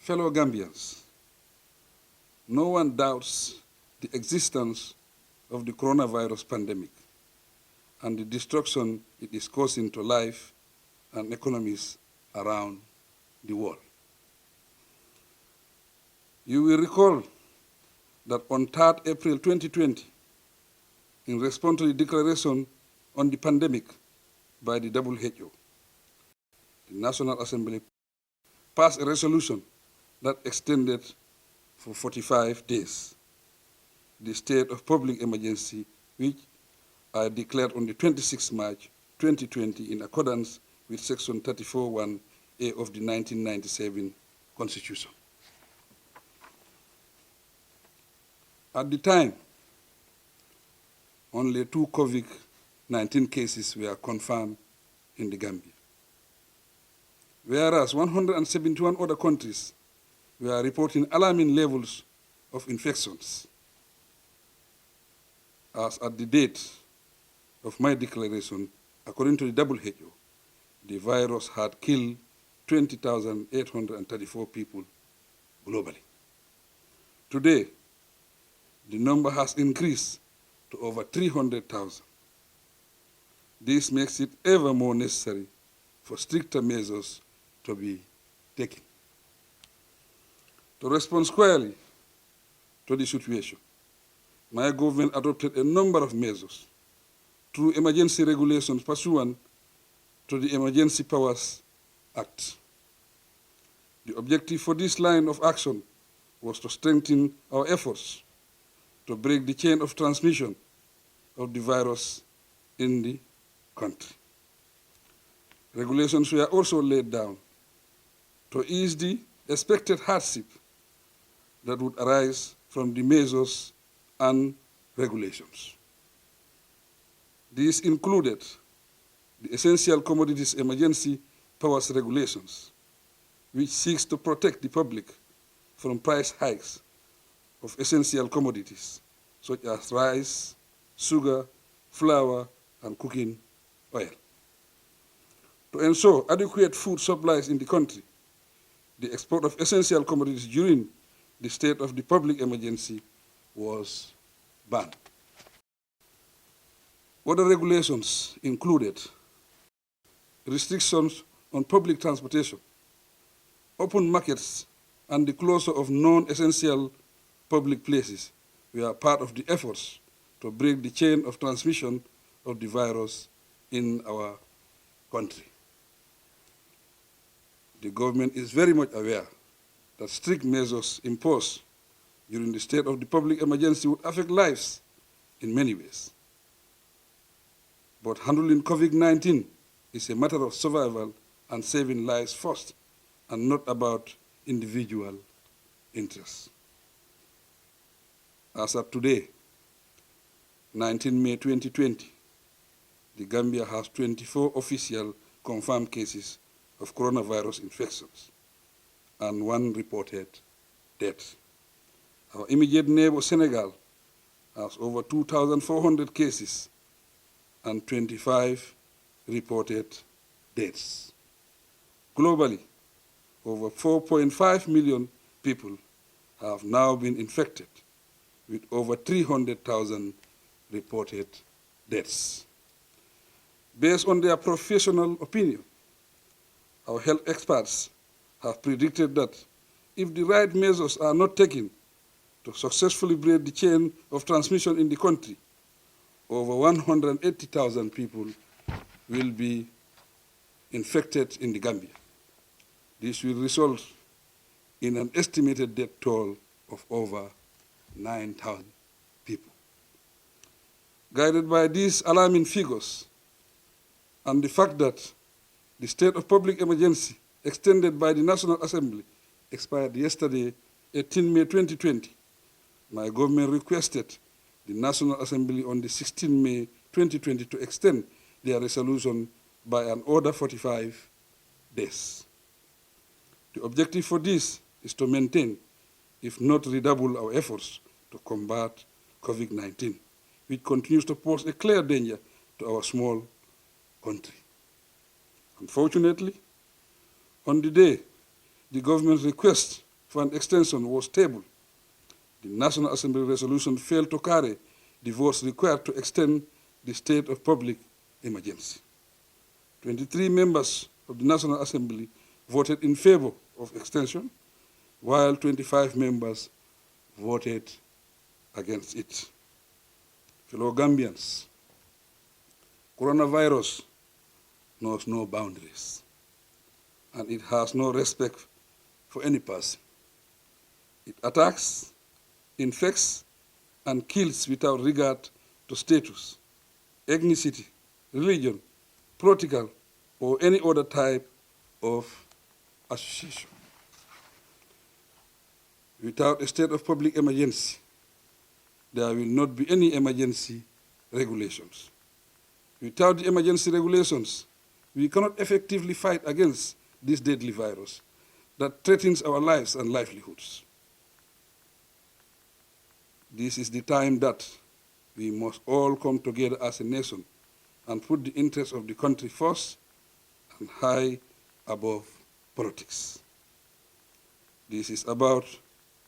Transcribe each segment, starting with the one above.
Fellow Gambians, no one doubts the existence of the coronavirus pandemic and the destruction it is causing to life and economies around the world. You will recall that on 3rd April 2020, in response to the declaration on the pandemic by the WHO, the National Assembly passed a resolution that extended for 45 days the state of public emergency, which I declared on the 26th March 2020 in accordance with Section 34(1)(a) of the 1997 Constitution. At the time, only 2 COVID-19 cases were confirmed in the Gambia, whereas 171 other countries were reporting alarming levels of infections. As at the date of my declaration, according to the WHO, the virus had killed 20,834 people globally. Today, the number has increased to over 300,000. This makes it ever more necessary for stricter measures to be taken. To respond squarely to the situation, my government adopted a number of measures through emergency regulations pursuant to the Emergency Powers Act. The objective for this line of action was to strengthen our efforts to break the chain of transmission of the virus in the country. Regulations were also laid down to ease the expected hardship that would arise from the measures and regulations. These included the Essential Commodities Emergency Powers Regulations, which seeks to protect the public from price hikes of essential commodities such as rice, sugar, flour, and cooking oil. To ensure adequate food supplies in the country, the export of essential commodities during the state of the public emergency was banned. Other regulations included restrictions on public transportation, open markets, and the closure of non-essential public places were part of the efforts to break the chain of transmission of the virus in our country. The government is very much aware that strict measures imposed during the state of the public emergency would affect lives in many ways. But handling COVID-19 is a matter of survival and saving lives first, and not about individual interests. As of today, 19 May 2020, the Gambia has 24 official confirmed cases of coronavirus infections and 1 reported death. Our immediate neighbor, Senegal, has over 2,400 cases and 25 reported deaths. Globally, over 4.5 million people have now been infected, with over 300,000 reported deaths. Based on their professional opinion, our health experts have predicted that if the right measures are not taken to successfully break the chain of transmission in the country, over 180,000 people will be infected in the Gambia. This will result in an estimated death toll of over 9,000 people. Guided by these alarming figures and the fact that the state of public emergency extended by the National Assembly expired yesterday, 18 May 2020, my government requested the National Assembly on the 16 May 2020 to extend their resolution by an order 45 days. The objective for this is to maintain, if not redouble, our efforts to combat COVID-19, which continues to pose a clear danger to our small country. Unfortunately, on the day the government's request for an extension was tabled, the National Assembly resolution failed to carry the votes required to extend the state of public emergency. 23 members of the National Assembly voted in favor of extension, while 25 members voted against it. Fellow Gambians, coronavirus knows no boundaries, and it has no respect for any person. It attacks, infects, and kills without regard to status, ethnicity, religion, political, or any other type of association. Without a state of public emergency, there will not be any emergency regulations. Without the emergency regulations, we cannot effectively fight against this deadly virus that threatens our lives and livelihoods. This is the time that we must all come together as a nation and put the interests of the country first and high above politics. This is about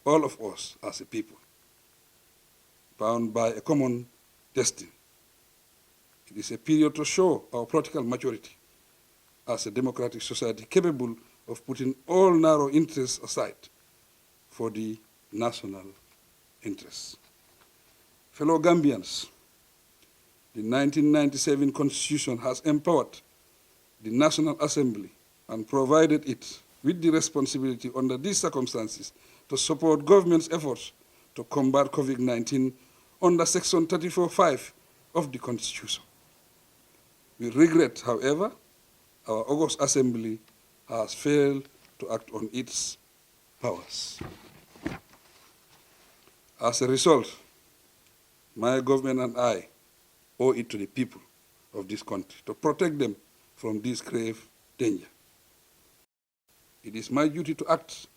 all of us as a people, bound by a common destiny. It is a period to show our political maturity as a democratic society capable of putting all narrow interests aside for the national interests. Fellow Gambians, the 1997 Constitution has empowered the National Assembly and provided it with the responsibility under these circumstances to support government's efforts to combat COVID-19 under Section 34(5) of the Constitution. We regret, however, our August Assembly has failed to act on its powers. As a result, my government and I owe it to the people of this country to protect them from this grave danger. It is my duty to act,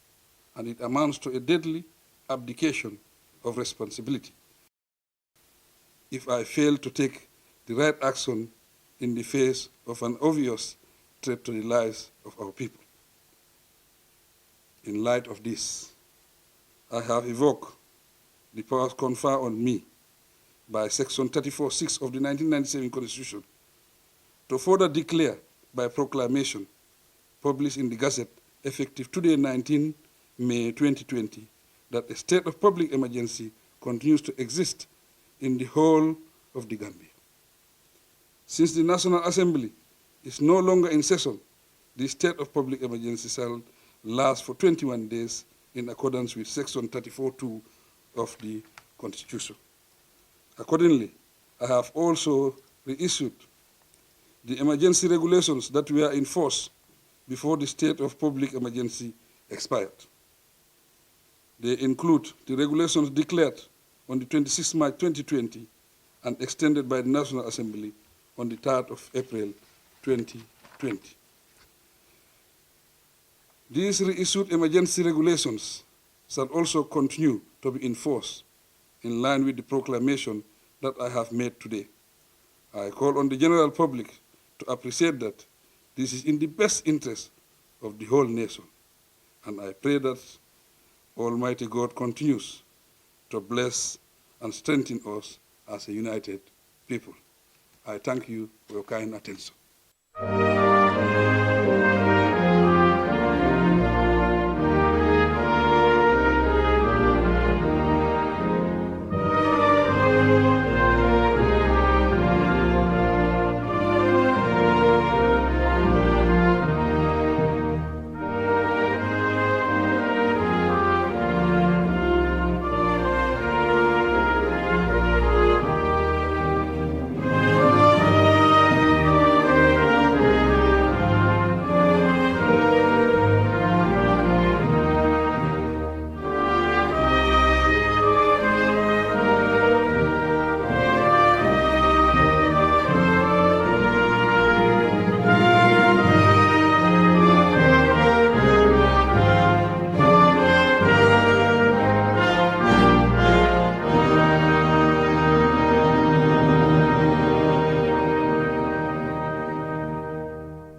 and it amounts to a deadly abdication of responsibility if I fail to take the right action in the face of an obvious threat to the lives of our people. In light of this, I have evoked the powers conferred on me by Section 34(6) of the 1997 Constitution to further declare by proclamation published in the Gazette effective today, 19 May 2020, that a state of public emergency continues to exist in the whole of the Gambia. Since the National Assembly is no longer in session, the state of public emergency shall last for 21 days in accordance with Section 34(2) of the Constitution. Accordingly, I have also reissued the emergency regulations that were in force before the state of public emergency expired. They include the regulations declared on the 26th March 2020 and extended by the National Assembly on the 3rd of April 2020. These reissued emergency regulations shall also continue to be enforced in line with the proclamation that I have made today. I call on the general public to appreciate that this is in the best interest of the whole nation, and I pray that Almighty God continues to bless and strengthen us as a united people. I thank you for your kind attention.